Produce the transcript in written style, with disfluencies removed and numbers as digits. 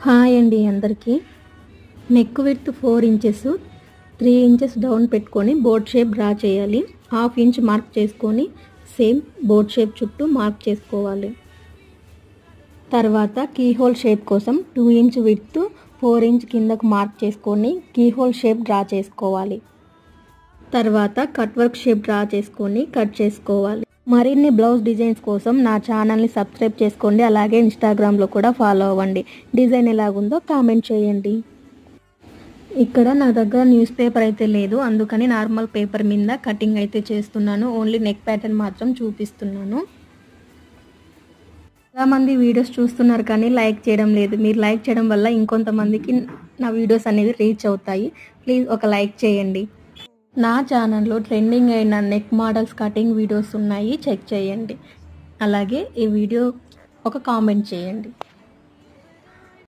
Hi అండి అందరికీ. Neck width 4 inches 3 inches down పెట్టుకొని బోట్ షేప్ డ్రా చేయాలి. 1/2 ఇంచ్ మార్క్ చేసుకొని సేమ్ బోట్ షేప్ చుట్టూ మార్క్ చేసుకోవాలి. తర్వాత కీ హోల్ షేప్ కోసం 2 ఇంచ్ విడ్త్ 4 ఇంచ్ కిందకు మార్క్ చేసుకొని కీ హోల్ షేప్ డ్రా చేసుకోవాలి. తర్వాత కట్ వర్క్ షేప్ డ్రా చేసుకొని కట్ చేసుకోవాలి. మరిన్ని బ్లౌజ్ డిజైన్స్ కోసం నా ఛానల్ని సబ్స్క్రైబ్ చేసుకోండి. అలాగే ఇన్స్టాగ్రామ్లో కూడా ఫాలో అవ్వండి. డిజైన్ ఎలాగుందో కామెంట్ చేయండి. ఇక్కడ నా దగ్గర న్యూస్ పేపర్ అయితే లేదు, అందుకని నార్మల్ పేపర్ మీద కటింగ్ అయితే చేస్తున్నాను. ఓన్లీ నెక్ ప్యాటర్న్ మాత్రం చూపిస్తున్నాను. చాలామంది వీడియోస్ చూస్తున్నారు కానీ లైక్ చేయడం లేదు. మీరు లైక్ చేయడం వల్ల ఇంకొంతమందికి నా వీడియోస్ అనేది రీచ్ అవుతాయి. ప్లీజ్ ఒక లైక్ చేయండి. నా ఛానల్లో ట్రెండింగ్ అయిన నెక్ మోడల్స్ కటింగ్ వీడియోస్ ఉన్నాయి, చెక్ చేయండి. అలాగే ఈ వీడియో ఒక కామెంట్ చేయండి.